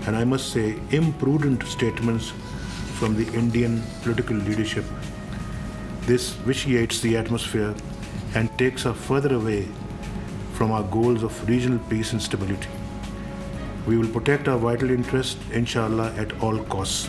And I must say, imprudent statements from the Indian political leadership. This vitiates the atmosphere and takes us further away from our goals of regional peace and stability. We will protect our vital interests, inshallah, at all costs.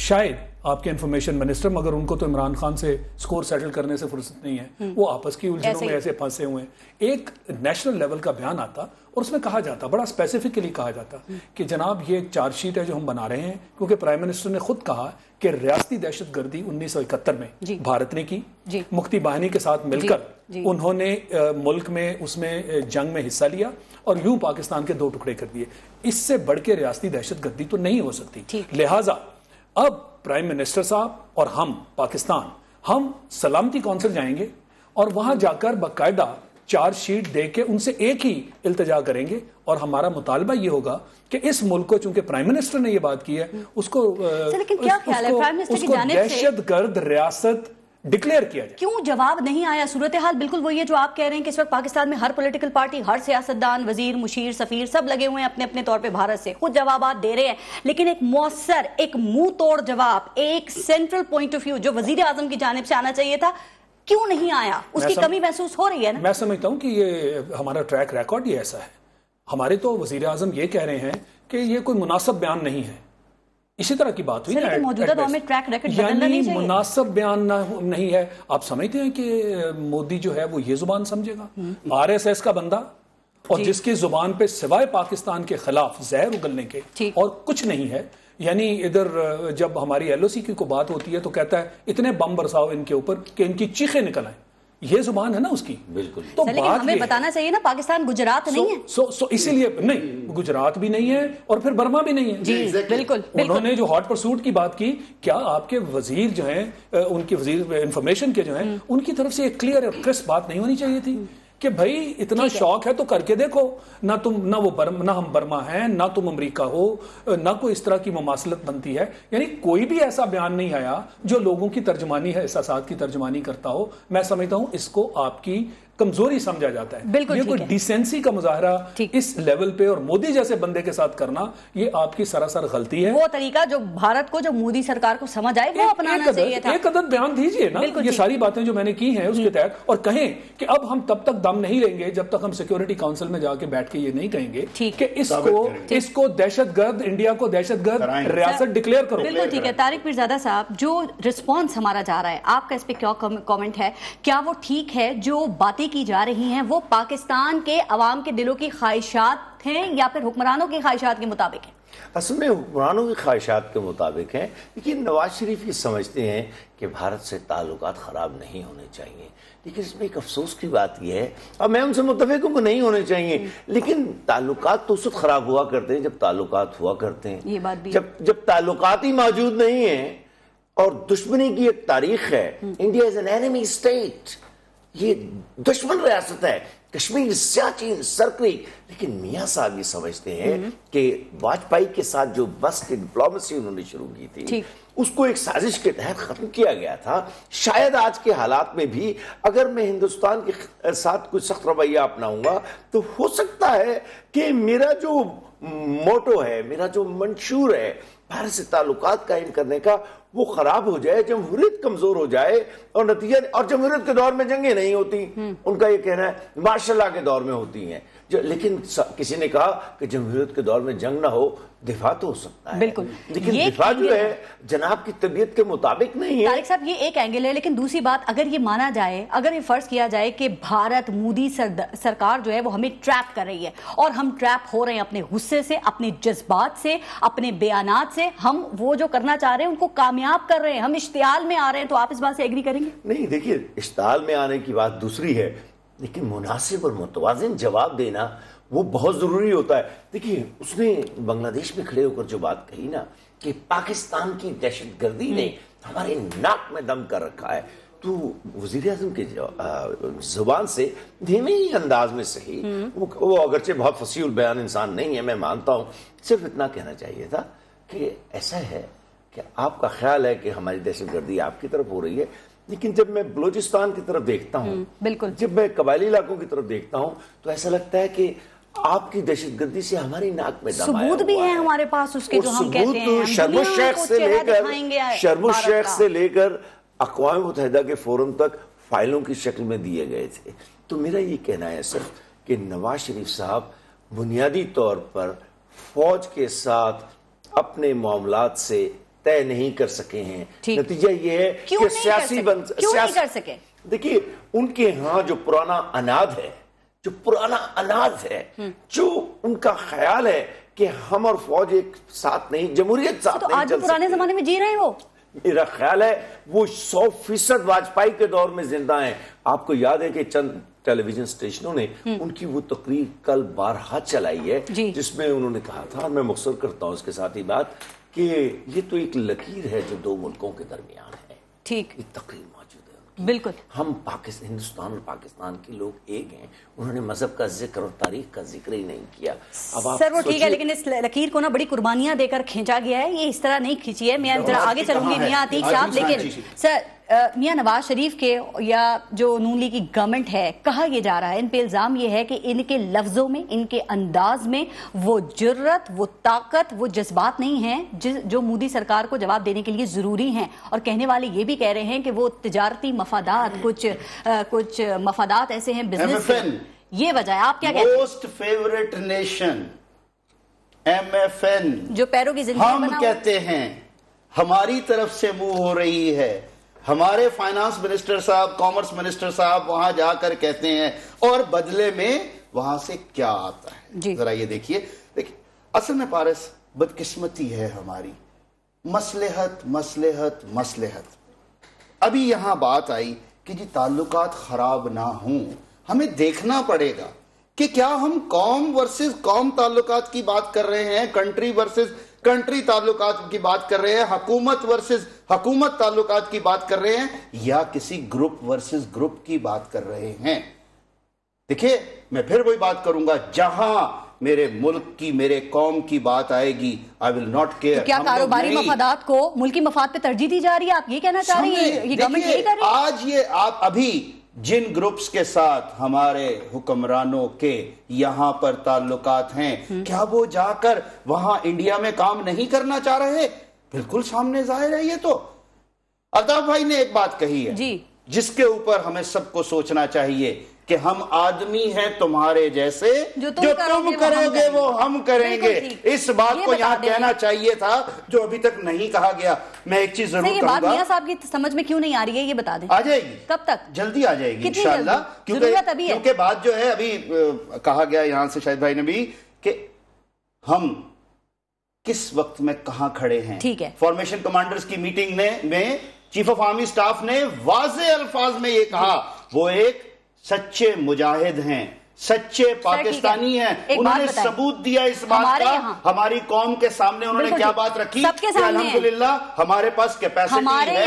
شاید آپ کے information minister, مگر ان کو تو عمران خان سے score settle کرنے سے فرصت نہیں ہے، وہ آپس کی الجھنوں میں ایسے پھنسے ہوئے ہیں. ایک نیشنل لیول کا بیان آتا اور اس میں کہا جاتا، بڑا اسپیسیفکلی کہا جاتا کہ جناب یہ ایک چارج شیٹ ہے جو ہم بنا رہے ہیں، کیونکہ پرائم منسٹر نے خود کہا کہ ریاستی دہشت گردی 1971 میں بھارت نے کی، مکتی باہنی کے ساتھ مل کر انہوں نے ملک میں اس میں جنگ میں حصہ لیا اور یوں پاکستان کے 2 ٹکڑے کر دیے. اس سے بڑھ کے ریاستی دہشت گردی تو نہیں ہو سکتی. لہٰذا اب پرائم منسٹر صاحب اور ہم پاکستان، ہم سلامتی کونسل جائیں گے اور وہاں جا کر باقاعدہ چارج شیٹ دے کے ان سے ایک ہی التجا کریں گے، اور ہمارا مطالبہ یہ ہوگا کہ اس ملک کو، چونکہ پرائم منسٹر نے یہ بات کی ہے، اس کو دہشت گرد ریاست ڈکلیئر کیا جائے. کیوں جواب نہیں آیا؟ صورتحال بالکل وہی ہے جو آپ کہہ رہے ہیں کہ اس وقت پاکستان میں ہر پولیٹیکل پارٹی، ہر سیاستدان، وزیر، مشیر، سفیر سب لگے ہوئے ہیں اپنے اپنے طور پہ بھارت سے، خود جوابات دے رہے ہیں، لیکن ایک مؤثر، ایک منہ توڑ جواب، ایک سینٹرل پوائنٹ آف ویو جو وزیر اعظم کی جانب سے آنا چاہیے تھا، کیوں نہیں آیا؟ اس کی کمی محسوس ہو رہی ہے نا. میں سمجھتا ہوں کہ یہ ہمارا ٹریک ریکارڈ یہ ایسا ہے. ہمارے تو وزیر اعظم یہ کہہ رہے ہیں کہ یہ کوئی مناسب بیان نہیں ہے. اسی طرح کی بات ہوئی نا، موجودہ دور میں ٹریک ریکارڈ بدلنا نہیں چاہیے. مناسب بیان نہیں ہے. آپ سمجھتے ہیں کہ مودی جو ہے وہ یہ زبان سمجھے گا؟ آر ایس ایس کا بندہ، اور جس کی زبان پہ سوائے پاکستان کے خلاف زہر اگلنے کے اور کچھ نہیں ہے. یعنی ادھر جب ہماری ایل او سی کی کوئی بات ہوتی ہے تو کہتا ہے اتنے بم برساؤ ان کے اوپر کہ ان کی چیخیں نکل آئیں. یہ زبان ہے نا اس کی. بالکل. تو لیکن ہمیں بتانا چاہیے نا پاکستان گجرات نہیں ہے. اسی لیے نہیں، گجرات بھی نہیں ہے اور پھر برما بھی نہیں ہے. جی بالکل. انہوں نے جو ہاٹ پرسوٹ کی بات کی، کیا آپ کے وزیر جو ہیں، ان کے وزیر انفارمیشن کے جو ہیں، ان کی طرف سے ایک کلیئر اور کرسپ بات نہیں ہونی چاہیے تھی کہ بھائی اتنا شوق ہے تو کر کے دیکھو، نہ ہم برما ہیں، نہ تم امریکہ ہو، نہ کوئی اس طرح کی مماثلت بنتی ہے. یعنی کوئی بھی ایسا بیان نہیں آیا جو لوگوں کی ترجمانی ہے، احساسات کی ترجمانی کرتا ہو. میں سمجھتا ہوں اس کو آپ کی کمزوری سمجھا جاتا ہے. یہ کوئی ڈیسنسی کا مظاہرہ اس لیول پہ اور مودی جیسے بندے کے ساتھ کرنا، یہ آپ کی سراسر غلطی ہے. وہ طریقہ جو بھارت کو، جو مودی سرکار کو سمجھ آئے وہ اپنانا چاہیے تھا. ایک عدد بیان دیجئے نا، یہ ساری باتیں جو میں نے کی ہیں اس کے تحت، اور کہیں کہ اب ہم تب تک دم نہیں لیں گے جب تک ہم سیکیورٹی کونسل میں جا کے بیٹھ کے یہ نہیں کہیں گے کہ اس کو دہشت گرد، انڈیا کو دہشت گرد ریاست ڈکلیئر کرو. بالکل ٹھیک ہے. طارق پیرزادہ صاحب، جو رسپانس ہمارا جا رہا ہے، آپ کا اس پہ کیا کامنٹ ہے؟ کیا وہ ٹھیک ہے جو باتیں کی جا رہی ہیں وہ پاکستان کے عوام کے دلوں کی خواہشات ہیں یا پھر حکمرانوں کی خواہشات کے مطابق ہیں؟ اصل میں حکمرانوں کی خواہشات کے مطابق ہیں، لیکن نواز شریف یہ سمجھتے ہیں کہ بھارت سے تعلقات خراب نہیں ہونے چاہیے. لیکن اس میں ایک افسوس کی بات یہ ہے، اور میں ان سے متفق ہوں کہ نہیں ہونے چاہیے، لیکن تعلقات تو اس وقت خراب ہوا کرتے ہیں جب تعلقات ہوا کرتے ہیں. یہ بات بھی جب تعلقات ہی موجود نہیں ہیں اور دشمنی کی ایک تاریخ ہے، India is an enemy state, یہ دشمن ریاست ہے، کشمیر، سیاچن، سرکریک. لیکن میاں صاحب یہ سمجھتے ہیں کہ واجپئی کے ساتھ جو بس کی ڈپلومیسی انہوں نے شروع کی تھی، اس کو ایک سازش کے تحت ختم کیا گیا تھا. شاید آج کے حالات میں بھی اگر میں ہندوستان کے ساتھ کوئی سخت رویہ اپناؤں گا تو ہو سکتا ہے کہ میرا جو موٹو ہے، میرا جو منشور ہے بھارت سے تعلقات قائم کرنے کا، وہ خراب ہو جائے، جمہوریت کمزور ہو جائے، اور نتیجہ، اور جمہوریت کے دور میں جنگیں نہیں ہوتی. ان کا یہ کہنا ہے مارشل لا کے دور میں ہوتی ہیں. لیکن کسی نے کہا کہ جمہوریت کے دور میں جنگ نہ ہو، دفاع تو ہو سکتا ہے. بالکل. لیکن دفاع جو ہے جناب کی طبیعت کے مطابق نہیں ہے. طارق صاحب یہ ایک اینگل ہے، لیکن دوسری بات اگر یہ مانا جائے، اگر یہ فرض کیا جائے کہ بھارت، مودی سرکار جو ہے وہ ہمیں ٹریپ کر رہی ہے اور ہم ٹریپ ہو رہے ہیں اپنے غصے سے، اپنے جذبات سے، اپنے بیانات سے، ہم وہ جو کرنا چاہ رہے ہیں ان کو کامیاب کر رہے ہیں، ہم اشتعال میں آ رہے ہیں، تو آپ اس بات سے ایگری کریں گے؟ نہیں، دیکھیے اشتعال میں آنے کی بات دوسری ہے، لیکن مناسب اور متوازن جواب دینا وہ بہت ضروری ہوتا ہے. دیکھیے اس نے بنگلہ دیش میں کھڑے ہو کر جو بات کہی نا کہ پاکستان کی دہشت گردی نے ہمارے ناک میں دم کر رکھا ہے، تو وزیر اعظم کے زبان سے دھیمے ہی انداز میں صحیح، وہ اگرچہ بہت فصیح البیان انسان نہیں ہے، میں مانتا ہوں، صرف اتنا کہنا چاہیے تھا کہ ایسا ہے کہ آپ کا خیال ہے کہ ہماری دہشت گردی آپ کی طرف ہو رہی ہے، لیکن جب میں بلوچستان کی طرف دیکھتا ہوں، بالکل، جب میں قبائلی علاقوں کی طرف دیکھتا ہوں، تو ایسا لگتا ہے کہ آپ کی دہشت گردی سے ہماری ناک میں دم آیا ہوا ہے. ثبوت بھی ہیں ہمارے پاس اس کے جو ہم کہتے ہیں، شرم الشیخ سے لے کر اقوام متحدہ کے فورم تک فائلوں کی شکل میں دیے گئے تھے. تو میرا یہ کہنا ہے صرف کہ نواز شریف صاحب بنیادی طور پر فوج کے ساتھ اپنے معاملات سے طے نہیں کر سکے ہیں. نتیجہ یہ ہے کہ سیاسی کیوں نہیں کر سکے؟ دیکھیے ان کے ہاں جو پرانا اناج ہے جو ان کا خیال ہے کہ ہم اور فوج ایک ساتھ نہیں، جمہوریت ساتھ نہیں چل سکتی. پرانے زمانے میں جی رہے ہیں وہ. میرا خیال ہے وہ 100% واجپئی کے دور میں زندہ ہیں. آپ کو یاد ہے کہ چند ٹیلی ویژن اسٹیشنوں نے ان کی وہ تقریر کل بارہا چلائی ہے جس میں انہوں نے کہا تھا، میں مختصر کرتا ہوں اس کے ساتھ ہی بات، کہ یہ تو ایک لکیر ہے جو دو ملکوں کے درمیان ہے. ٹھیک، یہ تقریر موجود ہے. بالکل. ہم ہندوستان اور پاکستان کے لوگ ایک ہیں. انہوں نے مذہب کا ذکر اور تاریخ کا ذکر ہی نہیں کیا. سر وہ ٹھیک ہے، لیکن اس لکیر کو نا بڑی قربانیاں دے کر کھینچا گیا ہے. یہ اس طرح نہیں کھینچی ہے. میں ذرا آگے چلوں گی میاں عتیق صاحب، لیکن سر میاں نواز شریف کے یا جو نون لیگ کی گورنمنٹ ہے، کہا یہ جا رہا ہے، ان پہ الزام یہ ہے کہ ان کے لفظوں میں، ان کے انداز میں وہ جرت، وہ طاقت، وہ جذبات نہیں ہیں جو مودی سرکار کو جواب دینے کے لیے ضروری ہیں. اور کہنے والے یہ بھی کہہ رہے ہیں کہ وہ تجارتی مفادات، کچھ مفادات ایسے ہیں بزنس کے، یہ وجہ ہے. آپ کیا کہتے ہیں؟ موسٹ فیورٹ نیشن MFN جو پیروں کی زندگی ہم کہتے ہیں ہماری طرف سے منہ ہو رہی ہے. ہمارے فائنانس منسٹر صاحب، کامرس منسٹر صاحب وہاں جا کر کہتے ہیں، اور بدلے میں وہاں سے کیا آتا ہے. ذرا یہ دیکھیے اصل میں پارس بدقسمتی ہے ہماری. مصلحت مصلحت مصلحت. ابھی یہاں بات آئی کہ جی تعلقات خراب نہ ہوں. ہمیں دیکھنا پڑے گا کہ کیا ہم قوم ورسز قوم تعلقات کی بات کر رہے ہیں، کنٹری ورسز کنٹری تعلقات کی بات کر رہے ہیں، حکومت ورسز حکومت تعلقات کی بات کر رہے ہیں، یا کسی گروپ ورسز گروپ کی بات کر رہے ہیں. دیکھیں میں پھر وہی بات کروں گا، جہاں میرے ملک کی، میرے قوم کی بات آئے گی I will not care. کیا کاروباری مفادات کو ملکی مفاد پہ ترجیح دی جا رہی ہے؟ آپ یہ کہنا چاہ رہی ہیں یہ گورنمنٹ یہی کر رہی ہے؟ آج یہ آپ ابھی جن گروپس کے ساتھ ہمارے حکمرانوں کے یہاں پر تعلقات ہیں، کیا وہ جا کر وہاں انڈیا میں کام نہیں کرنا چاہ رہے؟ بالکل سامنے ظاہر ہے. یہ تو الطاف بھائی نے ایک بات کہی ہے جس کے اوپر ہمیں سب کو سوچنا چاہیے کہ ہم آدمی ہیں تمہارے جیسے، جو تم کرو گے وہ ہم کریں گے. اس بات کو یہاں کہنا چاہیے تھا جو ابھی تک نہیں کہا گیا. میں ایک چیز ضرور کہوں گا. یہ بات میاں صاحب کی سمجھ میں کیوں نہیں آ رہی ہے یہ بتا دیں. آ جائے گی. کب تک؟ جلدی آ جائے گی انشاءاللہ. کیونکہ بات جو ہے ابھی کہا گیا یہاں سے شاہد بھائی نے بھی کہ ہم کس وقت میں کہاں کھڑے ہیں. ٹھیک ہے. فارمیشن کمانڈرز کی میٹنگ میں چیف آف آرمی سٹاف نے واضح الفاظ میں یہ کہا وہ ایک سچے مجاہد ہیں، سچے پاکستانی ہیں. انہوں نے ثبوت دیا اس بات کا ہماری قوم کے سامنے. انہوں نے کیا بات رکھی کہ الحمدللہ ہمارے پاس کیپیسٹی ہے.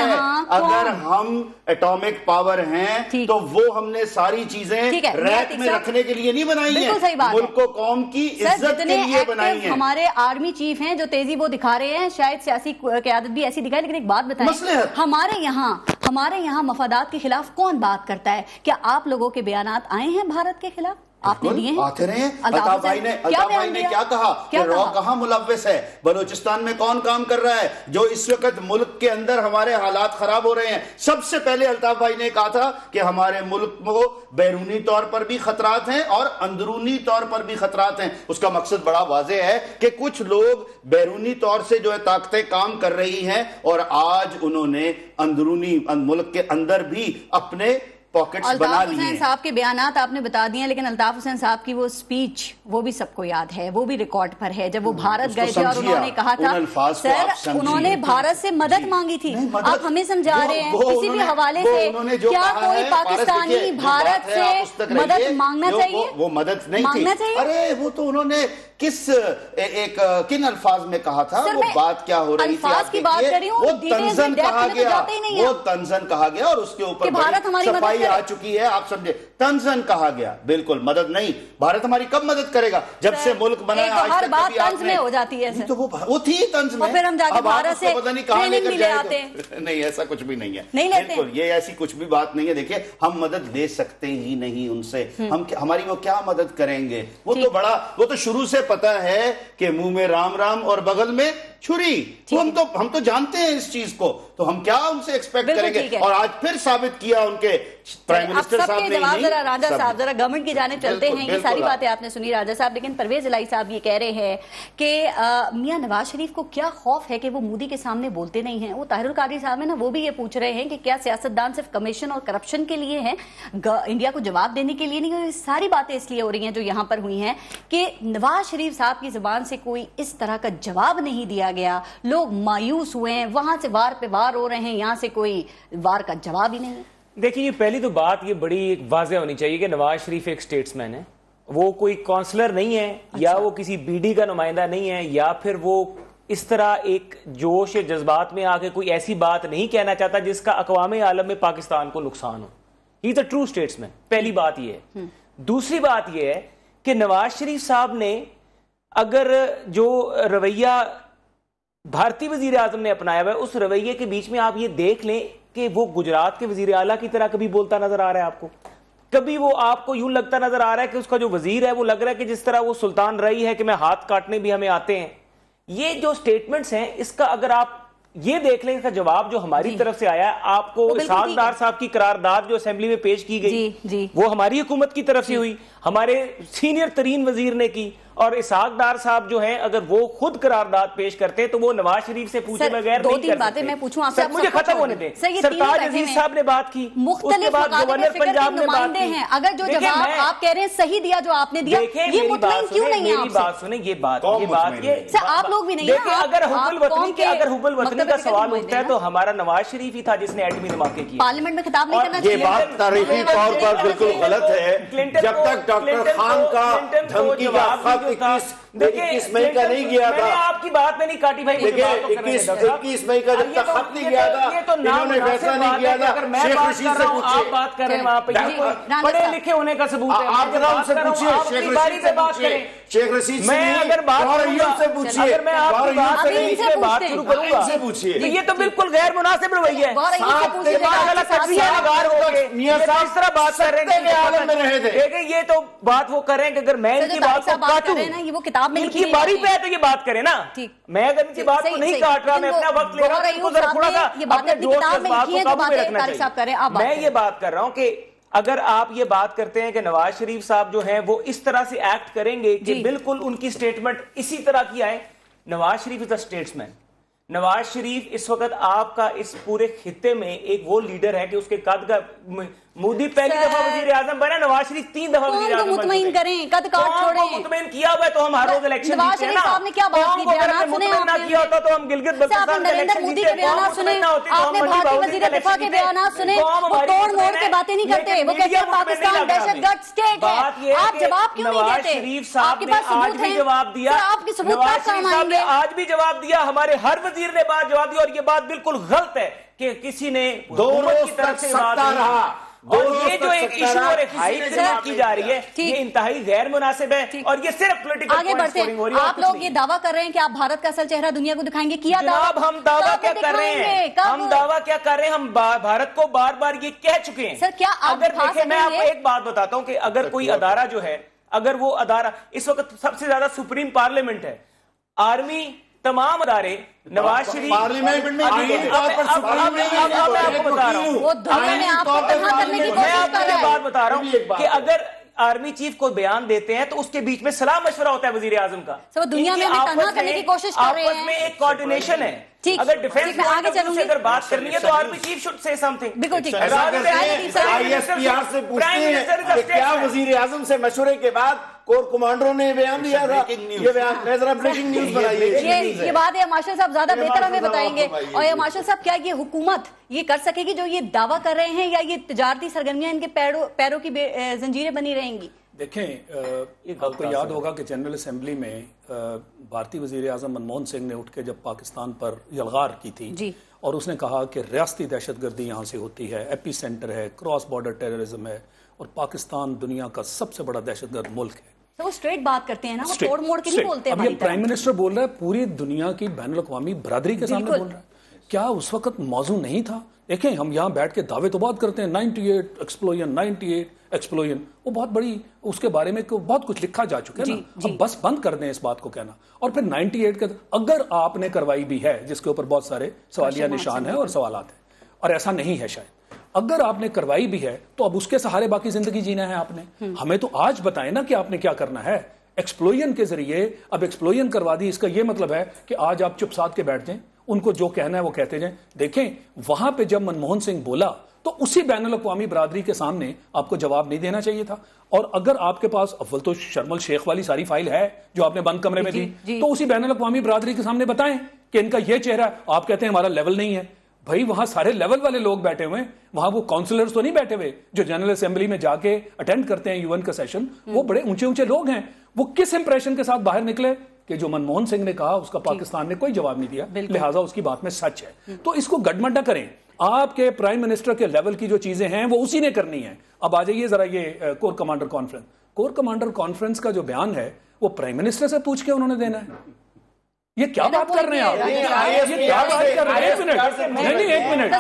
اگر ہم ایٹامک پاور ہیں تو وہ ہم نے ساری چیزیں ریت میں رکھنے کے لیے نہیں بنائی ہیں، ملک و قوم کی عزت کے لیے بنائی ہیں. ہمارے آرمی چیف ہیں جو تیزی وہ دکھا رہے ہیں، شاید سیاسی قیادت بھی ایسی دکھائے. لیکن ایک بات بتائیں، ہمارے یہاں مفادات کے خلاف کون بات کرتا ہے؟ کیا آپ لوگوں کے بیانات آئے ہیں بھارت کے خلاف؟ آپ نے دیے ہیں؟ آتے رہے ہیں. الطاف بھائی نے کیا کہا کہ رو کہاں ملوث ہے؟ بلوچستان میں کون کام کر رہا ہے جو اس وقت ملک کے اندر ہمارے حالات خراب ہو رہے ہیں؟ سب سے پہلے الطاف بھائی نے کہا تھا کہ ہمارے ملک کو بیرونی طور پر بھی خطرات ہیں اور اندرونی طور پر بھی خطرات ہیں. اس کا مقصد بڑا واضح ہے کہ کچھ لوگ بیرونی طور سے جو ہے طاقتیں کام کر رہی ہیں اور آج انہوں نے اندرونی ملک کے اندر بھی اپنے پاکٹس بنا لیے. الطاف حسین صاحب کے بیانات آپ نے بتا دیے، لیکن الطاف حسین صاحب کی وہ سپیچ وہ بھی سب کو یاد ہے، وہ بھی ریکارڈ پر ہے. جب وہ بھارت گئے تھے اور انہوں نے کہا تھا، سر انہوں نے بھارت سے مدد مانگی تھی. آپ ہمیں سمجھا رہے ہیں کسی بھی حوالے سے، کیا کوئی پاکستانی بھارت سے مدد مانگنا چاہیے؟ وہ مدد نہیں تھی. ارے وہ تو انہوں نے کن الفاظ میں کہا تھا، وہ بات کیا ہو رہی تھی، وہ تنزن کہا گیا اور اس کے اوپر صفائی آ چکی ہے. آپ سمجھے تنزن کہا گیا، بالکل مدد نہیں. بھارت ہماری کب مدد کرے گا جب سے ملک بنا ہے؟ ہر بات طنز میں ہو جاتی ہے. تو وہ تھی طنز میں، پھر ہم جا کے بھارت سے پتہ نہیں کہاں لے کر جائے. نہیں ایسا کچھ بھی نہیں ہے، بالکل یہ ایسی کچھ بھی بات نہیں ہے. دیکھیں ہم مدد لے سکتے ہی نہیں ان سے. ہماری وہ کیا مدد کریں گے؟ وہ تو شروع سے پتا ہے کہ منہ میں رام رام اور بغل میں چھری. ہم تو جانتے ہیں اس چیز کو, تو ہم کیا ان سے ایکسپیکٹ کریں گے؟ اور آج پھر ثابت کیا ان کے پرائم منسٹر صاحب نے. جواب ذرا راجہ صاحب, ذرا گورنمنٹ کی جانب چلتے ہیں. یہ ساری باتیں آپ نے سنی راجہ صاحب, لیکن پرویز الہی صاحب یہ کہہ رہے ہیں کہ میاں نواز شریف کو کیا خوف ہے کہ وہ مودی کے سامنے بولتے نہیں ہیں. وہ طاہر القادری صاحب ہے نا, وہ بھی یہ پوچھ رہے ہیں کہ کیا سیاستدان صرف کمیشن اور کرپشن کے لیے ہیں, انڈیا کو جواب دینے کے لیے نہیں. اور یہ ساری باتیں اس لیے ہو رہی ہیں جو یہاں پر ہوئی ہیں کہ نواز شریف صاحب کی زبان سے کوئی اس طرح کا جواب نہیں دیا گیا, لوگ مایوس ہوئے ہیں, وہاں سے وار پہ وار ہو رہے ہیں, یہاں سے کوئی وار کا جواب ہی نہیں ہے. دیکھیں, یہ پہلی تو بات یہ بڑی واضح ہونی چاہیے کہ نواز شریف ایک سٹیٹس مین ہے, وہ کوئی کونسلر نہیں ہے, یا وہ کسی بی ڈی کا نمائندہ نہیں ہے, یا پھر وہ اس طرح ایک جوش جذبات میں آ کے کوئی ایسی بات نہیں کہنا چاہتا جس کا اقوام عالم میں پاکستان کو نقصان ہو. ہی از اے ٹرو سٹیٹس مین. پہلی بات یہ ہے. دوسری بات یہ ہے کہ نواز شریف صاحب نے اگر جو رویہ بھارتی وزیر اعظم نے اپنایا ہوا ہے, اس رویے کے بیچ میں آپ یہ دیکھ لیں کہ وہ گجرات کے وزیر اعلیٰ کی طرح کبھی بولتا نظر آ رہا ہے آپ کو, کبھی وہ آپ کو یوں لگتا نظر آ رہا ہے کہ اس کا جو وزیر ہے وہ لگ رہا ہے کہ جس طرح وہ سلطان رہی ہے کہ میں ہاتھ کاٹنے بھی ہمیں آتے ہیں. یہ جو سٹیٹمنٹس ہیں, اس کا اگر آپ یہ دیکھ لیں, اس کا جواب جو ہماری طرف سے آیا ہے, آپ کو اسحاق ڈار صاحب کی قرارداد جو اسمبلی میں پیش کی گئی وہ ہماری حکومت کی طرف سے ہوئی, ہمارے سینئر ترین وزیر نے کی, اور اسحاق ڈار صاحب جو ہیں اگر وہ خود قرارداد پیش کرتے ہیں تو وہ نواز شریف سے پوچھے بغیر نہیں کر سکتے. 2-3 باتیں میں پوچھوں آپ سے, مجھے ختم ہونے دیں. سرتاج عزیز صاحب نے بات کی, مختلف گورنر پنجاب نے بات کی. اگر جو جواب آپ کہہ رہے ہیں صحیح دیا جو آپ نے دیا, یہ مطمئن کیوں نہیں ہے آپ سے؟ میری بات سنیں, یہ بات آپ لوگ بھی نہیں. دیکھیں, اگر حب الوطنی کا سوال اٹھتا ہے تو ہمارا نواز شریف ہی تھا جس نے ایٹمی دھماکے کیے. پارلیمنٹ میں خطاب نہیں کرنا چاہیے. یہ بات تاریخی طور پر بالکل غلط ہے. جب تک ڈاکٹر خان کا دھمکی کا خط 21 مئی کا نہیں گیا تھا, میں نے آپ کی بات میں نہیں کاٹی بھائی. دیکھیں 21 مئی کا جب تک خط نہیں گیا تھا, انہوں نے فیصلہ نہیں کیا تھا. شیخ رشید سے پوچھئے, آپ بات کر رہے ہیں وہاں پہ پڑھے لکھے ہونے کا ثبوت ہے. آپ ذرا ان سے پوچھئے, شیخ رشید سے پوچھئے, شیخ رشید سے پوچھئے, اگر میں آپ کی بات سے بات شروع کروں گا تو یہ تو بالکل غیر مناسب رویہ ہے. دیکھیں, یہ تو بات وہ کر رہے ہیں کہ اگر میں ان کی بات کو کاٹوں, ان کی باری پہ ہے تو یہ بات کریں نا. میں اگر ان کی بات کو نہیں کاٹ رہا, میں اپنا وقت لے رہا ہوں, ان کو ذرا تھوڑا سا اپنے جوش جذبات کو قابو میں رکھنا چاہیے. میں یہ بات کر رہا ہوں کہ اگر آپ یہ بات کرتے ہیں کہ نواز شریف صاحب جو ہیں وہ اس طرح سے ایکٹ کریں گے کہ بالکل ان کی سٹیٹمنٹ اسی طرح کی آئے. نواز شریف از اے سٹیٹس مین. نواز شریف اس وقت آپ کا اس پورے خطے میں ایک وہ لیڈر ہے کہ اس کے قد کا, مودی پہلی دفعہ وزیر اعظم بنا, نواز شریف 3 دفعہ وزیر اعظم بن مطمئن کریں, قد کاٹ چھوڑیں. مطمئن کیا ہوا ہے تو ہم ہر روز الیکشن جیتے ہیں نا. قوم کو اگر مطمئن نہ کیا ہوتا تو ہم گلگت بلتستان کے الیکشن جیتے ہیں. بیانات سنے, آپ نے بھارتی وزیر دفاع کے بیانات سنے, وہ توڑ موڑ کے باتیں نہیں کرتے, وہ کہتے ہیں پاکستان دہشت گرد سٹیٹ ہے. آپ جواب کیوں نہیں دیتے؟ شریف صاحب نے آج بھی جواب دیا, نواز شریف صاحب نے آج بھی جواب دیا, ہمارے ہر وزیر نے بات جواب دیا, اور یہ بات بالکل غلط ہے کہ کسی نے حکومت کی طرف سے بات رہا. اور یہ جو ایک ایشو اور ایک ہائٹ سے بات کی جا رہی ہے, یہ انتہائی غیر مناسب ہے, اور یہ صرف پولیٹیکل آگے بڑھتے ہیں. آپ لوگ یہ دعویٰ کر رہے ہیں کہ آپ بھارت کا اصل چہرہ دنیا کو دکھائیں گے. کیا جناب, ہم دعویٰ کیا کر رہے ہیں, ہم دعویٰ کیا کر رہے ہیں, ہم بھارت کو بار بار یہ کہہ چکے ہیں. سر, کیا اگر دیکھیں, میں آپ کو ایک بات بتاتا ہوں کہ اگر کوئی ادارہ جو ہے, اگر وہ ادارہ اس وقت سب سے زیادہ سپریم پارلیمنٹ ہے, آرمی, تمام ادارے, نواز شریف پارلیمنٹ میں بات بتا رہا ہوں کہ اگر آرمی چیف کو بیان دیتے ہیں تو اس کے بیچ میں صلاح مشورہ ہوتا ہے وزیر اعظم کا. دنیا میں تنہا کرنے کی کوشش کر رہے ہیں, آپس میں ایک کوارڈینیشن ہے. اگر ڈیفنس سے اگر بات کرنی ہے تو army chief should say some thing. بالکل ٹھیک ہے. آئی ایس پی آر سے پوچھتے ہیں کہ کیا وزیر اعظم سے مشورے کے بعد کور کمانڈروں نے بیان دیا تھا؟ یہ بیان ذرا بریکنگ نیوز بنائیے. یہ بات ہے مارشل صاحب زیادہ بہتر ہمیں بتائیں گے. اور یہ مارشل صاحب, کیا یہ حکومت یہ کر سکے گی جو یہ دعویٰ کر رہے ہیں, یا یہ تجارتی سرگرمیاں ان کے پیروں کی زنجیریں بنی رہیں گی؟ دیکھیں, آپ کو یاد ہوگا کہ جنرل اسمبلی میں بھارتی وزیر اعظم منموہن سنگھ نے اٹھ کے جب پاکستان پر یلغار کی تھی, اور اس نے کہا کہ ریاستی دہشت گردی یہاں سے ہوتی ہے, ایپی سینٹر ہے, کراس بارڈر ٹیررزم ہے, اور پاکستان دنیا کا سب سے بڑا دہشت گرد ملک ہے. وہ اسٹریٹ بات کرتے ہیں نا, وہ توڑ موڑ کے نہیں بولتے. اب یہ پرائم منسٹر بول رہا ہے, پوری دنیا کی بین الاقوامی برادری کے سامنے بول رہا ہے. کیا اس وقت موضوع نہیں تھا دیکھیں ہم یہاں بیٹھ کے دعوے تو بات کرتے ہیں 98 ایکسپلوژن، وہ بہت بڑی، اس کے بارے میں بہت کچھ لکھا جا چکا ہے نا، اب بس بند کر دیں اس بات کو کہنا. اور پھر 98 کا اگر آپ نے کروائی بھی ہے، جس کے اوپر بہت سارے سوالیہ نشان ہیں اور سوالات ہیں، اور ایسا نہیں ہے شاید، اگر آپ نے کروائی بھی ہے تو اب اس کے سہارے باقی زندگی جینا ہے آپ نے. ہمیں تو آج بتائیں نا کہ آپ نے کیا کرنا ہے. ایکسپلوژن کے ذریعے اب ایکسپلوژن کروا دی، اس کا یہ مطلب ہے کہ آج آپ چپ ساتھ کے بیٹھ جائیں، ان کو جو کہنا ہے وہ کہتے جائیں. دیکھیں وہاں پہ جب منموہن سنگھ بولا تو اسی بین الاقوامی برادری کے سامنے آپ کو جواب نہیں دینا چاہیے تھا. اور اگر آپ کے پاس اول تو شرم الشیخ والی ساری فائل ہے جو آپ نے بند کمرے میں دی، تو اسی بین الاقوامی برادری کے سامنے بتائیں کہ ان کا یہ چہرہ، آپ کہتے ہیں ہمارا لیول نہیں ہے. بھائی وہاں سارے لیول والے لوگ بیٹھے ہوئے ہیں، وہاں وہ کاؤنسلرز تو نہیں بیٹھے ہوئے جو جنرل اسمبلی میں جا کے اٹینڈ کرتے ہیں یو این کا سیشن. وہ بڑے اونچے اونچے لوگ ہیں. وہ کس امپریشن کے ساتھ باہر نکلے کہ جو منموہن سنگھ نے کہا اس کا پاکستان نے کوئی جواب نہیں دیا، لہٰذا اس کی بات میں سچ ہے. تو اس کو گڈمڈ نہ کریں. آپ کے پرائم منسٹر کے لیول کی جو چیزیں ہیں وہ اسی نے کرنی ہیں. اب آ جائیے ذرا یہ corps commander conference. Corps commander conference کا جو بیان ہے وہ پرائم منسٹر سے پوچھ کے انہوں نے دینا ہے. یہ کیا بات کر رہے ہیں آپ؟ یہ کیا بات کر رہے ہیں؟ ایک منٹ.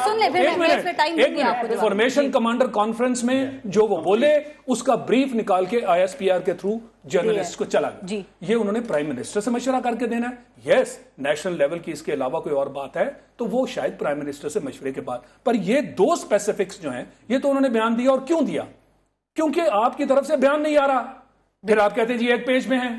فارمیشن کمانڈر کانفرنس میں جو وہ بولے اس کا بریف نکال کے آئی ایس پی آر کے تھرو جرنلسٹ کو چلا گیا. یہ انہوں نے پرائم منسٹر سے مشورہ کر کے دینا ہے. یس نیشنل لیول کی اس کے علاوہ کوئی اور بات ہے تو وہ شاید پرائم منسٹر سے مشورے کے بعد. پر یہ دو اسپیسیفکس جو ہیں یہ تو انہوں نے بیان دیا. اور کیوں دیا؟ کیونکہ آپ کی طرف سے بیان نہیں آ رہا. پھر آپ کہتے ہیں جی ایک پیج میں ہے.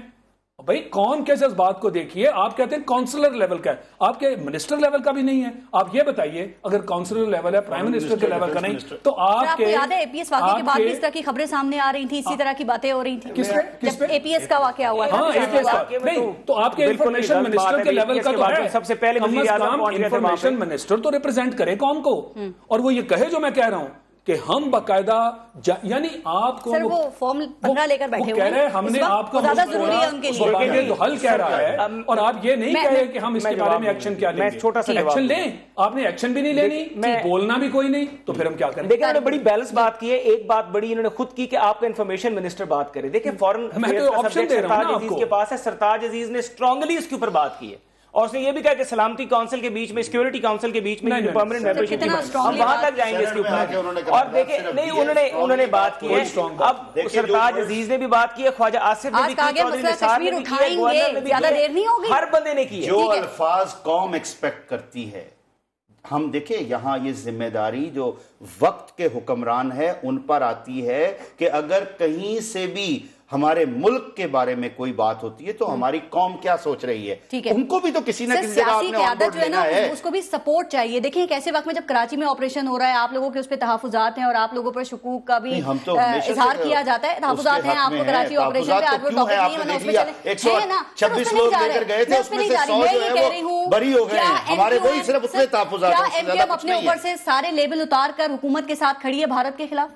بھائی کون کیسے اس بات کو دیکھیے. آپ کہتے ہیں کاؤنسلر لیول کا ہے، آپ کے منسٹر لیول کا بھی نہیں ہے. آپ یہ بتائیے اگر کاؤنسلر لیول ہے پرائم منسٹر کے لیول کا نہیں تو آپ کے یاد ہے اے پی ایس واقعے کے بعد بھی اس طرح کی خبریں سامنے آ رہی تھیں، اسی طرح کی باتیں ہو رہی تھیں جب اے پی ایس کا واقعہ ہوا تھا. ہاں اے پی ایس کا نہیں تو آپ کے انفارمیشن منسٹر کے لیول کا تو ہے. سب سے پہلے انفارمیشن منسٹر تو ریپرزینٹ کرے قوم کو، اور وہ یہ کہے جو میں کہہ رہا ہوں کہ ہم باقاعدہ یعنی آپ کو وہ فارم 15 لے کر بیٹھے ہوئے ہیں. ہم نے آپ کو زیادہ ضروری ہے ان کے لیے تو حل کہہ رہا ہے. اور آپ یہ نہیں کہے کہ ہم اس کے بارے میں ایکشن کیا لیں گے. چھوٹا سا ایکشن لیں. آپ نے ایکشن بھی نہیں لینی، بولنا بھی کوئی نہیں، تو پھر ہم کیا کریں. دیکھیں انہوں نے بڑی بیلنس بات کی ہے. ایک بات بڑی انہوں نے خود کی کہ آپ کا انفارمیشن منسٹر بات کرے. دیکھیں فورن سرتاج عزیز کے پاس ہے. سرتاج عزیز نے اسٹرانگلی اس کے اوپر بات کی ہے اور اس نے یہ بھی کہا کہ سلامتی کونسل کے بیچ میں، سیکورٹی کونسل کے بیچ میں پرماننٹ ممبرشپ کی بات، ہم وہاں تک جائیں گے اس کے اوپر. اور دیکھیں نہیں انہوں نے بات کی ہے. اب سرتاج عزیز نے بھی بات کی ہے، خواجہ آصف نے بھی کی، چودھری نثار نے بھی کی ہے، گورنر نے بھی کی ہے، ہر بندے نے کی ہے. جو الفاظ قوم ایکسپیکٹ کرتی ہے، ہم دیکھیں یہاں یہ ذمہ داری جو وقت کے حکمران ہے ان پر آتی ہے کہ اگر کہیں سے بھی ہمارے ملک کے بارے میں کوئی بات ہوتی ہے تو ہماری قوم کیا سوچ رہی ہے. ان کو بھی تو کسی نہ کسی جگہ اپنے آن بورڈ لینا ہے. اس کو بھی سپورٹ چاہیے. دیکھیں ایک ایسے وقت میں جب کراچی میں آپریشن ہو رہا ہے، آپ لوگوں کے اس پہ تحفظات ہیں اور آپ لوگوں پر شکوک کا بھی اظہار کیا جاتا ہے. تحفظات ہیں آپ کو کراچی آپریشن پہ، آپ وہ ٹاپک نہیں ہے نا، اس پہ چلے نا 26 لوگ لے کر گئے تھے، اس میں سے 100 جو ہے وہ بری ہو گئے ہیں. ہمارے وہی صرف اتنے تحفظات ہیں. کیا ایم کیو ایم اپنے اوپر سے سارے لیبل اتار کر حکومت کے ساتھ کھڑی ہے بھارت کے خلاف؟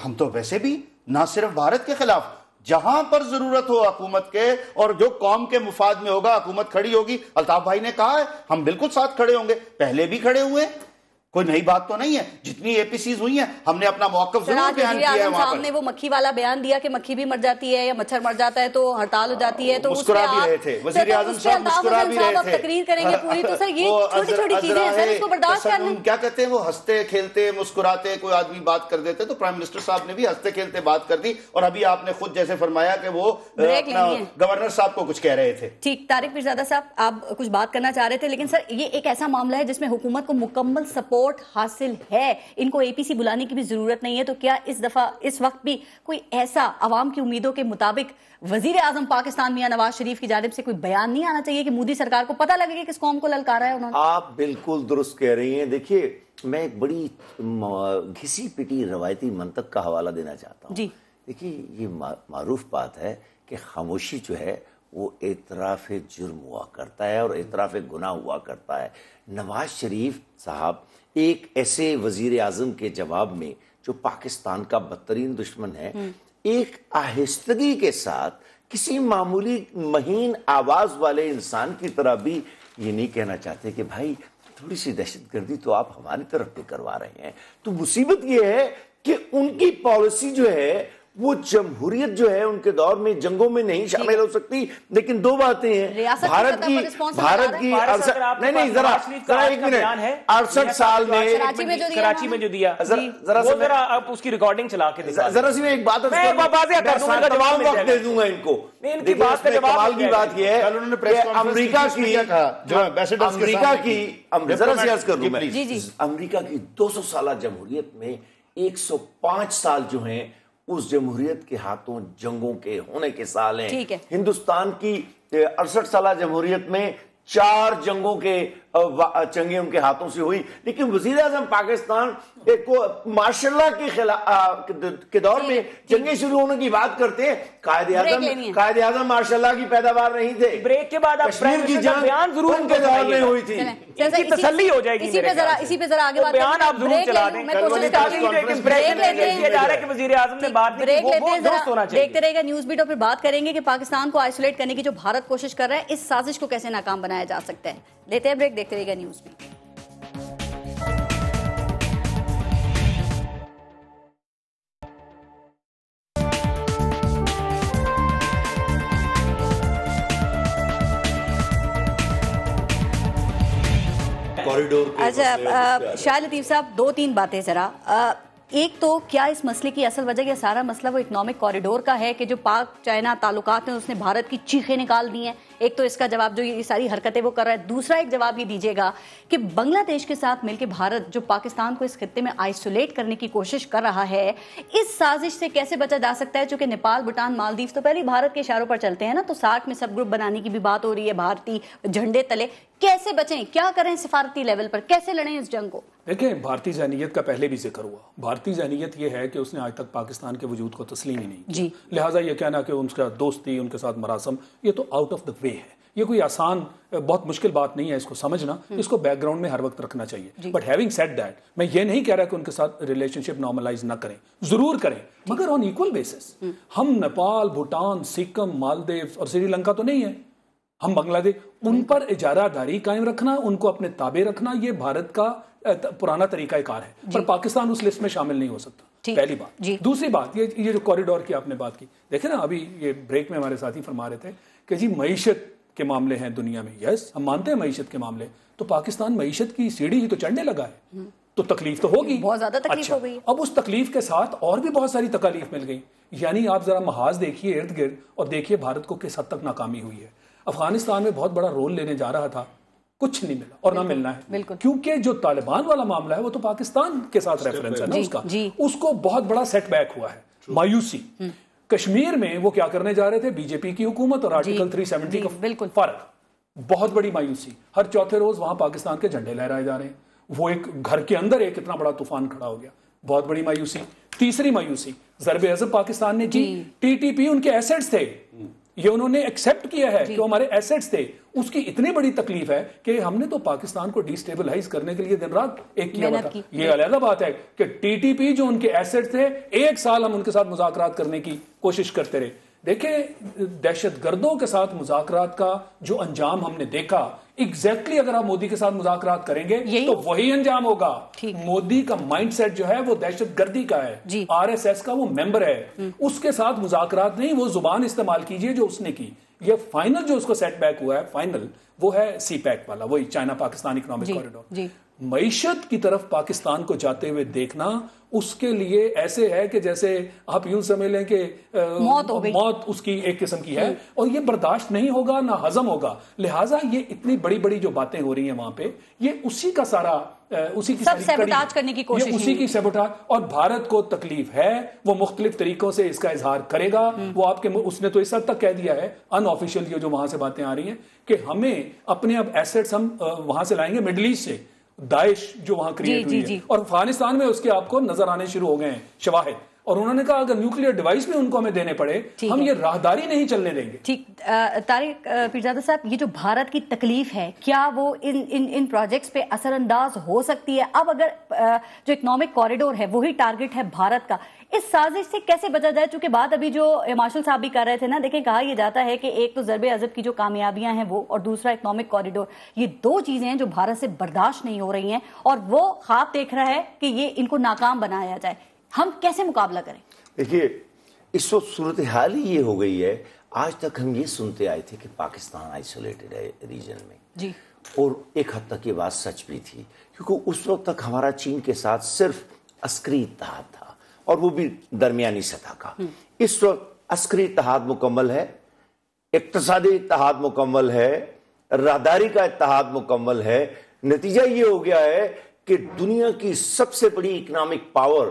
ہم تو ویسے بھی نہ صرف بھارت کے خلاف، جہاں پر ضرورت ہو حکومت کے اور جو قوم کے مفاد میں ہوگا حکومت کھڑی ہوگی. الطاف بھائی نے کہا ہے ہم بالکل ساتھ کھڑے ہوں گے، پہلے بھی کھڑے ہوئے. کوئی نئی بات تو نہیں ہے. جتنی اے پی سیز ہوئی ہیں ہم نے اپنا موقف ضرور بیان کیا ہے. وہاں پر نے وہ مکھی والا بیان دیا کہ مکھی بھی مر جاتی ہے یا مچھر مر جاتا ہے تو ہڑتال ہو جاتی ہے، تو مسکرا بھی رہے تھے وزیر اعظم صاحب، مسکرا بھی رہے تھے. تقریر کریں گے پوری، تو سر یہ چھوٹی چھوٹی چیزیں ہیں سر، اس کو برداشت کرنا. کیا کہتے ہیں وہ ہنستے کھیلتے مسکراتے کوئی آدمی بات کر دیتے، تو پرائم منسٹر صاحب نے بھی ہنستے کھیلتے بات کر دی. اور ابھی آپ نے خود جیسے فرمایا کہ وہ گورنر صاحب کو کچھ کہہ رہے تھے. ٹھیک، طارق پیرزادہ صاحب آپ کچھ بات کرنا چاہ رہے تھے، لیکن سر یہ ایک ایسا معاملہ ہے جس میں حکومت کو مکمل سپورٹ حاصل ہے، ان کو اے پی سی بلانے کی بھی ضرورت نہیں ہے. تو کیا اس دفعہ اس وقت بھی کوئی ایسا عوام کی امیدوں کے مطابق وزیر اعظم پاکستان میاں نواز شریف کی جانب سے کوئی بیان نہیں آنا چاہیے کہ مودی سرکار کو پتہ لگے کہ کس قوم کو للکارا ہے انہوں نے؟ آپ بالکل درست کہہ رہی ہیں. دیکھیے میں ایک بڑی گھسی پٹی روایتی منطق کا حوالہ دینا چاہتا ہوں. دیکھیے یہ معروف بات ہے کہ خاموشی جو ہے وہ اعتراف جرم ہوا کرتا ہے اور اعتراف گناہ ہوا کرتا ہے. نواز شریف صاحب ایک ایسے وزیر اعظم کے جواب میں جو پاکستان کا بدترین دشمن ہے، ایک آہستگی کے ساتھ کسی معمولی مہین آواز والے انسان کی طرح بھی یہ نہیں کہنا چاہتے کہ بھائی تھوڑی سی دہشت گردی تو آپ ہماری طرف پہ کروا رہے ہیں. تو مصیبت یہ ہے کہ ان کی پالیسی جو ہے وہ جمہوریت جو ہے ان کے دور میں جنگوں میں نہیں شامل ہو سکتی. لیکن دو باتیں ہیں, بھارت کی نہیں ذرا ایک منٹ, 68 سال میں کراچی میں جو دیا, ذرا آپ اس کی ریکارڈنگ چلا کے ذرا سی میں ایک بات تمام وقت دے دوں گا ان کو. کمال کی بات یہ ہے امریکہ کی 200 سالہ جمہوریت میں 105 سال جو ہیں اس جمہوریت کے ہاتھوں جنگوں کے ہونے کے سال ہیں. ہندوستان کی 68 سالہ جمہوریت میں 4 جنگوں کے جنگیں ان کے ہاتھوں سے ہوئی. لیکن وزیر اعظم پاکستان کو ماشاء اللہ کے خلاف کے دور میں جنگیں شروع ہونے کی بات کرتے ہیں. قائد اعظم ماشاء اللہ کی پیداوار نہیں تھے. بریک کے بعد کشمیر کی جنگ ان کے دور میں ہوئی تھی. تسلی ہو جائے گی. اسی پہ ذرا آگے بیان آپ ضرور چلا دیں. وزیر اعظم نے بات دیکھتے رہے گا نیوز بیٹ, اور پھر بات کریں گے کہ پاکستان کو آئسولیٹ کرنے کی جو بھارت کوشش کر رہا ہے اس سازش کو کیسے ناکام بنایا جا سکتا ہے. لیتے ہیں بریک, دیکھتے رہے گا نیوز بیٹ. اچھا شاہ لطیف صاحب, 2-3 باتیں ذرا. ایک تو کیا اس مسئلے کی اصل وجہ, یہ سارا مسئلہ وہ اکنامک کوریڈور کا ہے کہ جو پاک چائنا تعلقات ہیں اس نے بھارت کی چیخیں نکال دی ہیں؟ ایک تو اس کا جواب جو یہ ساری حرکتیں وہ کر رہا ہے. دوسرا ایک جواب یہ دیجیے گا کہ بنگلہ دیش کے ساتھ مل کے بھارت جو پاکستان کو اس خطے میں آئسولیٹ کرنے کی کوشش کر رہا ہے, اس سازش سے کیسے بچا جا سکتا ہے؟ چونکہ نیپال, بھوٹان, مالدیو تو پہلے بھارت کے اشاروں پر چلتے ہیں نا, تو سارک میں سب گروپ بنانے کی بھی بات ہو رہی ہے, بھارتی جھنڈے تلے. کیسے بچیں, کیا کریں سفارتی لیول پر, کیسے لڑیں اس جنگ کو؟ دیکھیں, بھارتی ذہنیت کا پہلے بھی ذکر ہوا. بھارتی ذہنیت یہ ہے کہ اس نے آج تک پاکستان کے وجود کو تسلیم ہی نہیں کی. لہٰذا یہ کہنا کہ ان کا دوستی, ان کے ساتھ مراسم, یہ تو آؤٹ آف دا وے ہے. یہ کوئی آسان, بہت مشکل بات نہیں ہے اس کو سمجھنا. اس کو بیک گراؤنڈ میں ہر وقت رکھنا چاہیے. بٹ ہیونگ سیڈ دیٹ, میں یہ نہیں کہہ رہا کہ ان کے ساتھ ریلیشن شپ نارملائز نہ کریں, ضرور کریں, مگر آن ایکول بیسس. ہم نیپال, بھوٹان, سکم, مالدیو اور سری لنکا تو نہیں ہے. ہم بنگلہ دیش, ان پر اجارہ داری قائم رکھنا, ان کو اپنے تابع رکھنا, یہ بھارت کا پرانا طریقہ کار ہے. پر پاکستان اس لسٹ میں شامل نہیں ہو سکتا, پہلی بات. دوسری بات, یہ جو کوریڈور کی آپ نے بات کی, دیکھیں نا ابھی یہ بریک میں ہمارے ساتھی فرما رہے تھے کہ جی معیشت کے معاملے ہیں دنیا میں. یس, ہم مانتے ہیں معیشت کے معاملے, تو پاکستان معیشت کی سیڑھی ہی تو چڑھنے لگا ہے, تو تکلیف تو ہوگی, بہت زیادہ تکلیف ہو گئی. اب اس تکلیف کے ساتھ اور بھی بہت ساری تکالیف مل گئی. یعنی آپ ذرا محاذ دیکھیے ارد گرد اور دیکھیے بھارت کو کس حد تک ناکامی ہوئی ہے. افغانستان میں بہت بڑا رول لینے جا رہا تھا, کچھ نہیں ملا اور نہ ملنا ہے, کیونکہ جو طالبان والا معاملہ ہے وہ تو پاکستان کے ساتھ ریفرنس ہے نا اس کو بہت بڑا سیٹ بیک ہوا ہے, مایوسی. کشمیر میں وہ کیا کرنے جا رہے تھے, بی جے پی کی حکومت اور آرٹیکل 370 کا فرق, بہت بڑی مایوسی. ہر چوتھے روز وہاں پاکستان کے جھنڈے لہرائے جا رہے ہیں. وہ ایک گھر کے اندر ایک اتنا بڑا طوفان کھڑا ہو گیا, بہت بڑی مایوسی. تیسری مایوسی, ضرب عضب پاکستان نے کی. ٹی ٹی پی ان کے ایسٹس تھے, یہ انہوں نے ایکسپٹ کیا ہے کہ ہمارے ایسٹس تھے. اس کی اتنی بڑی تکلیف ہے کہ ہم نے تو پاکستان کو ڈی سٹیبلائز کرنے کے لیے دن رات ایک کیا ہوا تھا. یہ علیحدہ بات ہے کہ ٹی ٹی پی جو ان کے ایسٹس تھے, 1 سال ہم ان کے ساتھ مذاکرات کرنے کی کوشش کرتے رہے. دیکھیں دہشت گردوں کے ساتھ مذاکرات کا جو انجام ہم نے دیکھا, ایگزیکٹلی اگر آپ مودی کے ساتھ مذاکرات کریں گے تو وہی انجام ہوگا. مودی کا مائنڈ سیٹ جو ہے وہ دہشت گردی کا ہے, آر ایس ایس کا وہ ممبر ہے. اس کے ساتھ مذاکرات نہیں, وہ زبان استعمال کیجئے جو اس نے کی. یہ فائنل جو اس کو سیٹ بیک ہوا ہے, فائنل وہ ہے سی پیک والا, وہی چائنا پاکستان اکنامک کوریڈور. معیشت کی طرف پاکستان کو جاتے ہوئے دیکھنا اس کے لیے ایسے ہے کہ جیسے آپ یوں سمجھ لیں کہ موت اس کی ایک قسم کی ہے, اور یہ برداشت نہیں ہوگا, نہ ہضم ہوگا. لہٰذا یہ اتنی بڑی بڑی جو باتیں ہو رہی ہیں وہاں پہ, یہ اسی کا سارا اسی کی سیبوٹاج کرنے کی کوشش, اسی کی سیبوٹاج. اور بھارت کو تکلیف ہے, وہ مختلف طریقوں سے اس کا اظہار کرے گا. وہ آپ کے, اس نے تو اس حد تک کہہ دیا ہے ان آفیشیل جو وہاں سے باتیں آ رہی ہیں کہ ہمیں اپنے اب ایسٹس ہم وہاں سے لائیں گے, مڈل ایسٹ سے, داعش جو وہاں کریٹ ہوئی ہے, اور افغانستان میں اس کے آپ کو نظر آنے شروع ہو گئے ہیں شواہد. اور انہوں نے کہا اگر نیوکلیئر ڈیوائس بھی ان کو ہمیں دینے پڑے, ہم یہ راہداری نہیں چلنے دیں گے. ٹھیک. طارق پیرزادہ صاحب, یہ جو بھارت کی تکلیف ہے, کیا وہ ان پروجیکٹس پہ اثر انداز ہو سکتی ہے؟ اب اگر جو اکنامک کوریڈور ہے وہی ٹارگٹ ہے بھارت کا, اس سازش سے کیسے بچا جائے؟ چونکہ بات ابھی جو مارشل صاحب بھی کر رہے تھے نا, دیکھیں کہا یہ جاتا ہے کہ ایک تو ضرب عضب کی جو کامیابیاں ہیں وہ, اور دوسرا اکنامک کوریڈور. یہ 2 چیزیں ہیں جو بھارت سے برداشت نہیں ہو رہی ہیں, اور وہ خواب دیکھ رہا ہے کہ یہ ان کو ناکام بنایا جائے. ہم کیسے مقابلہ کریں؟ دیکھیے اس وقت صورتحال ہی یہ ہو گئی ہے. آج تک ہم یہ سنتے آئے تھے کہ پاکستان آئسولیٹڈ ہے ریجن میں جی, اور ایک حد تک یہ بات سچ بھی تھی, کیونکہ اس وقت تک ہمارا چین کے ساتھ صرف عسکری اتحاد تھا, اور وہ بھی درمیانی سطح کا. اس وقت عسکری اتحاد مکمل ہے, اقتصادی اتحاد مکمل ہے, راہداری کا اتحاد مکمل ہے. نتیجہ یہ ہو گیا ہے کہ دنیا کی سب سے بڑی اکنامک پاور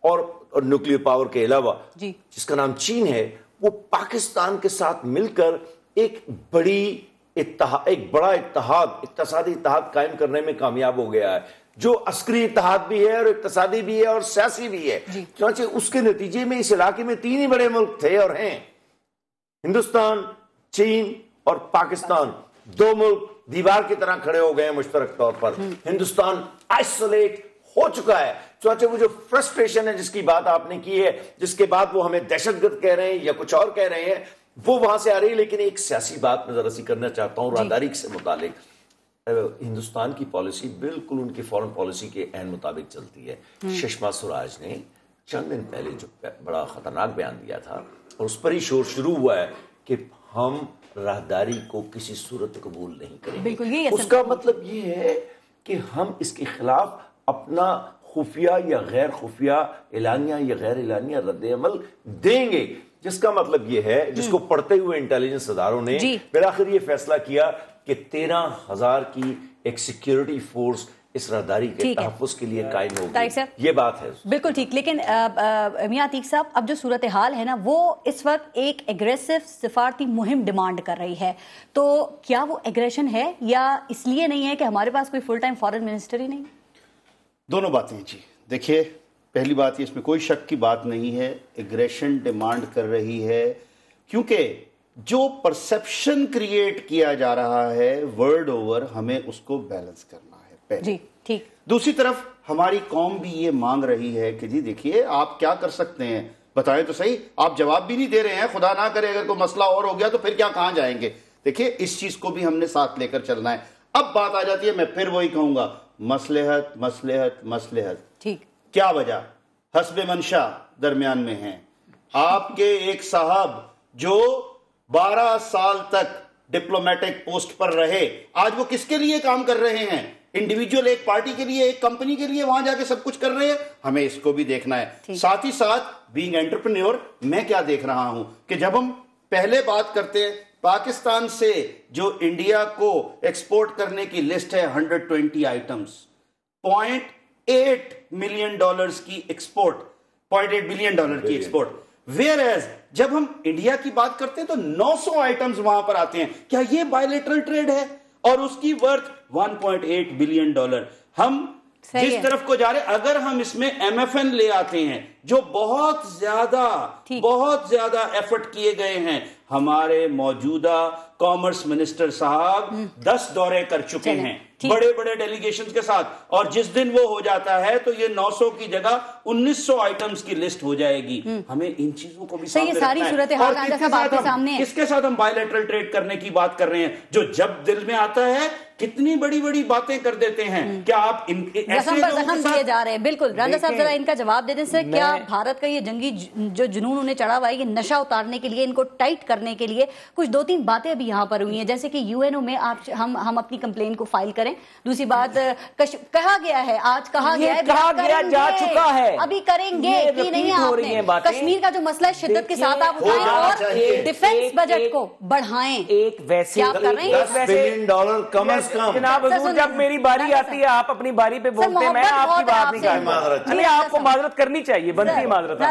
اور نیوکلیئر پاور کے علاوہ جس کا نام چین ہے, وہ پاکستان کے ساتھ مل کر ایک بڑا اتحاد, اقتصادی اتحاد قائم کرنے میں کامیاب ہو گیا ہے, جو عسکری اتحاد بھی ہے اور اقتصادی بھی ہے اور سیاسی بھی ہے. چنانچہ اس کے نتیجے میں اس علاقے میں 3 ہی بڑے ملک تھے اور ہیں, ہندوستان, چین اور پاکستان. 2 ملک دیوار کی طرح کھڑے ہو گئے ہیں مشترک طور پر. ہندوستان آئسولیٹ ہو چکا ہے. چنانچہ وہ جو فرسٹریشن ہے جس کی بات آپ نے کی ہے, جس کے بعد وہ ہمیں دہشت گرد کہہ رہے ہیں یا کچھ اور کہہ رہے ہیں, وہ وہاں سے آ رہی ہے. لیکن ایک سیاسی بات میں ذرا سی کرنا چاہتا ہوں راہداری سے متعلق. ہندوستان کی پالیسی بالکل ان کی فورن پالیسی کے عین مطابق چلتی ہے. سشما سوراج نے چند دن پہلے جو بڑا خطرناک بیان دیا تھا, اور اس پر ہی شور شروع ہوا ہے کہ ہم راہداری کو کسی صورت قبول نہیں کریں گے. اس کا مطلب یہ ہے کہ ہم اس کے خلاف اپنا خفیہ یا غیر خفیہ, اعلانیہ یا غیر اعلانیہ رد عمل دیں گے. جس کا مطلب یہ ہے, جس کو پڑھتے ہوئے انٹیلیجنس اداروں نے بالآخر یہ فیصلہ کیا کہ 13,000 کی ایک سیکیورٹی فورس اس راہداری کے تحفظ کے لیے قائم ہوگی. یہ بات ہے بالکل ٹھیک. لیکن میاں عتیق صاحب, اب جو صورتحال ہے نا, وہ اس وقت ایک ایگریسو سفارتی مہم ڈیمانڈ کر رہی ہے. تو کیا وہ ایگریشن ہے یا اس لیے نہیں ہے کہ ہمارے پاس کوئی فل ٹائم فارن منسٹر ہی نہیں؟ دونوں باتیں جی. دیکھیے, پہلی بات یہ, اس میں کوئی شک کی بات نہیں ہے, ایگریشن ڈیمانڈ کر رہی ہے, کیونکہ جو پرسپشن کریٹ کیا جا رہا ہے ورلڈ اوور, ہمیں اس کو بیلنس کرنا ہے پہلے. جی ٹھیک. دوسری طرف ہماری قوم بھی یہ مانگ رہی ہے کہ جی دیکھیے آپ کیا کر سکتے ہیں, بتائیں تو صحیح. آپ جواب بھی نہیں دے رہے ہیں, خدا نہ کرے اگر کوئی مسئلہ اور ہو گیا تو پھر کیا کہاں جائیں گے. دیکھیے اس چیز کو بھی ہم نے ساتھ لے کر چلنا ہے. اب بات آ جاتی ہے, میں پھر وہی کہوں گا, مصلحت مصلحت مصلحت. ٹھیک. کیا وجہ؟ حسب منشا درمیان میں ہیں. آپ کے ایک صاحب جو 12 سال تک ڈپلومیٹک پوسٹ پر رہے, آج وہ کس کے لیے کام کر رہے ہیں؟ انڈیویجول, ایک پارٹی کے لیے, ایک کمپنی کے لیے وہاں جا کے سب کچھ کر رہے ہیں. ہمیں اس کو بھی دیکھنا ہے. ساتھ ہی ساتھ بینگ انٹرپرینیور, میں کیا دیکھ رہا ہوں کہ جب ہم پہلے بات کرتے ہیں پاکستان سے جو انڈیا کو ایکسپورٹ کرنے کی لسٹ ہے 120 آئٹمز, $0.8 ملین کی ایکسپورٹ, $0.8 بلین کی ایکسپورٹ. ویئر ایز جب ہم انڈیا کی بات کرتے ہیں تو 900 آئٹمز وہاں پر آتے ہیں. کیا یہ بائیلیٹرل ٹریڈ ہے؟ اور اس کی ورتھ $1.8 بلین. ہم جس طرف کو جا رہے, اگر ہم اس میں MFN لے آتے ہیں جو بہت زیادہ ایفرٹ کیے گئے ہیں, ہمارے موجودہ کامرس منسٹر صاحب 10 دورے کر چکے ہیں بڑے بڑے ڈیلیگیشن کے ساتھ, اور جس دن وہ ہو جاتا ہے تو یہ 900 کی جگہ 1900 آئٹمز کی لسٹ ہو جائے گی. ہمیں ان چیزوں کو بھی سامنے رکھنا ہے. کس کے ساتھ ہم بائیلیٹرل ٹریڈ کرنے کی بات کر رہے ہیں, جو جب دل میں آتا ہے کتنی بڑی بڑی باتیں کر دیتے ہیں. کیا آپ زخم دیے جا رہے ہیں؟ بالکل. راندہ صاحب ذرا ان کا جواب دے دیں سر. کیا بھارت کا یہ جنگی جو جنون انہیں چڑھا ہوا ہے, یہ نشہ اتارنے کے لیے, ان کو ٹائٹ کرنے کے لیے کچھ 2-3 باتیں ابھی یہاں پر ہوئی ہیں, جیسے کہ UN میں ہم اپنی کمپلین کو فائل کریں. دوسری بات کہا گیا ہے, آج کہا گیا ہے, جا چکا ہے, ابھی کریں گے کہ نہیں آپ نے. کشمیر کا جو مسئلہ ہے شدت کے ساتھ آپ اٹھائیں اور ڈیفنس بجٹ کو بڑھائیں. ایک ویسے $10 بلین کم از کم. جناب حضور, جب میری باری آتی ہے آپ اپنی باری پہ بولتے ہیں, میں آپ کی بات نہیں کرتا. نہیں, آپ کو معذرت کرنی چاہیے, بنتی معذرت.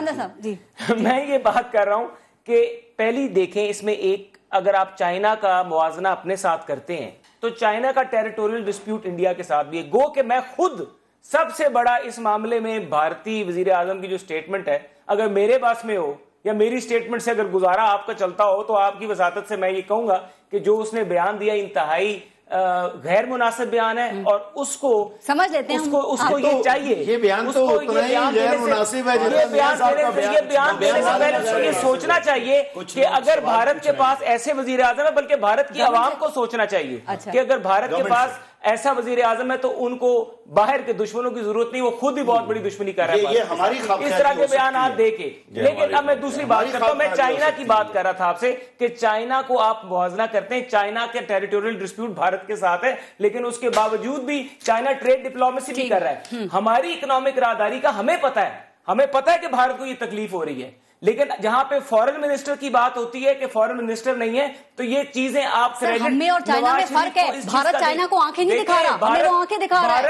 میں یہ بات کر رہا ہوں کہ پہلی دیکھیں اس میں ایک, اگر آپ چائنا کا موازنہ اپنے ساتھ کرتے ہیں تو چائنا کا ٹیریٹوریل ڈسپیوٹ انڈیا کے ساتھ بھی ہے. گو کہ میں خود سب سے بڑا اس معاملے میں بھارتی وزیر اعظم کی جو سٹیٹمنٹ ہے, اگر میرے پاس میں ہو یا میری سٹیٹمنٹ سے اگر گزارا آپ کا چلتا ہو, تو آپ کی وساطت سے میں یہ کہوں گا کہ جو اس نے بیان دیا انتہائی غیر مناسب بیان ہے, اور اس کو سمجھ لیتے ہیں, اس کو یہ چاہیے, یہ بیان تو اتنا ہی غیر مناسب ہے. یہ بیان دینے سے پہلے اس کو یہ سوچنا چاہیے کہ اگر بھارت کے پاس ایسے وزیر اعظم ہے, بلکہ بھارت کی عوام کو سوچنا چاہیے کہ اگر بھارت کے پاس ایسا وزیر اعظم ہے تو ان کو باہر کے دشمنوں کی ضرورت نہیں, وہ خود ہی بہت بڑی دشمنی کر رہے ہیں یہ ہماری اس طرح کے بیانات دے کے. لیکن اب میں دوسری بات کرتا ہوں, میں چائنا کی بات کر رہا تھا آپ سے کہ چائنا کو آپ موازنہ کرتے ہیں, چائنا کے ٹیریٹوریل ڈسپیوٹ بھارت کے ساتھ ہے, لیکن اس کے باوجود بھی چائنا ٹریڈ ڈپلومیسی بھی کر رہا ہے. ہماری اکنامک راہداری کا ہمیں پتا ہے کہ بھارت کو یہ تکلیف ہو رہی ہے, لیکن جہاں پہ فورن منسٹر کی بات ہوتی ہے کہ فورن منسٹر نہیں ہے تو یہ چیزیں آپ ہمیں اور چائنا میں فرق ہے. بھارت چائنا کو آنکھیں نہیں دکھا رہا, ہمیں وہ آنکھیں دکھا رہا ہے.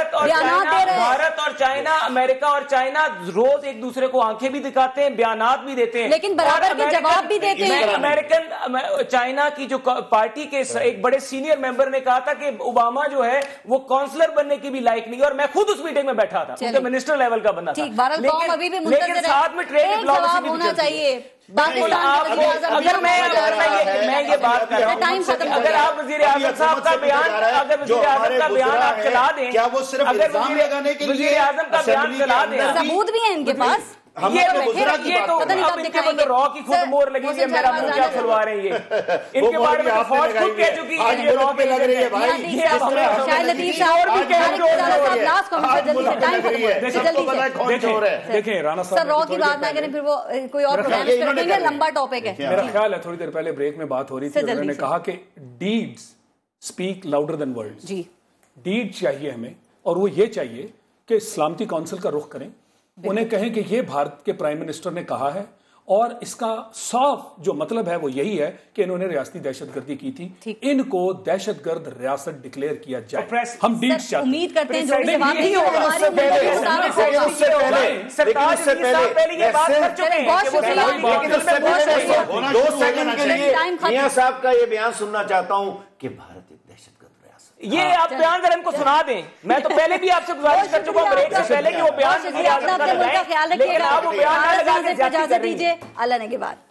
بھارت اور چائنا, امریکہ اور چائنا روز ایک دوسرے کو آنکھیں بھی دکھاتے ہیں, بیانات بھی دیتے ہیں, لیکن برابر کے جواب بھی دیتے ہیں. امریکن چائنا کی جو پارٹی کے ایک بڑے سینئر ممبر نے کہا تھا کہ اوباما جو ہے وہ کانسلر بننے کی بھی لائق نہیں, اور میں خود اس میٹنگ میں بیٹھا تھا, کیونکہ منسٹر لیول کا بندہ تھا, لیکن ساتھ میں ٹریڈ ڈپلومیسی بھی ہونا چاہیے. اگر میں یہ بات کر رہا ہوں, اگر آپ وزیر اعظم صاحب کا بیان, اگر وزیر اعظم کا بیان آپ چلا دیں, کیا وہ صرف الزام لگانے کے لیے وزیر اعظم کا بیان چلا دیں, ثبوت بھی ہیں ان کے پاس, یہ تو رو کی خود مور لگی ہے, میرا منہ کیا کھلوا رہے ہیں یہ, ان کے بارے میں فوج خود کہہ چکی ہے یہ رو پہ لگ رہی ہے بھائی. دیکھیں رانا صاحب رو کی بات نہ کریں, پھر وہ کوئی اور پروگرام کریں گے, لمبا ٹاپک ہے. میرا خیال ہے تھوڑی دیر پہلے بریک میں بات ہو رہی تھی, انہوں نے کہا کہ deeds speak louder than words. جی ڈیڈ چاہیے ہمیں, اور وہ یہ چاہیے کہ سلامتی کونسل کا رخ کریں, انہیں کہیں کہ یہ بھارت کے پرائم منسٹر نے کہا ہے, اور اس کا صاف جو مطلب ہے وہ یہی ہے کہ انہوں نے ریاستی دہشت گردی کی تھی, ان کو دہشت گرد ریاست ڈکلیئر کیا جائے. ہم ڈیڈز چاہتے ہیں, امید کرتے ہیں جو میاں صاحب کا یہ بیان سننا چاہتا ہوں کہ بھارت ایک دہشت گرد ریاست. یہ آپ بیان ذرا ان کو سنا دیں, میں تو پہلے بھی آپ سے گزارش کر چکا ہوں بریک سے پہلے کہ وہ بیان اپنے ملک کا خیال رکھیے گا, اجازت دیجیے اللہ نے کے بعد.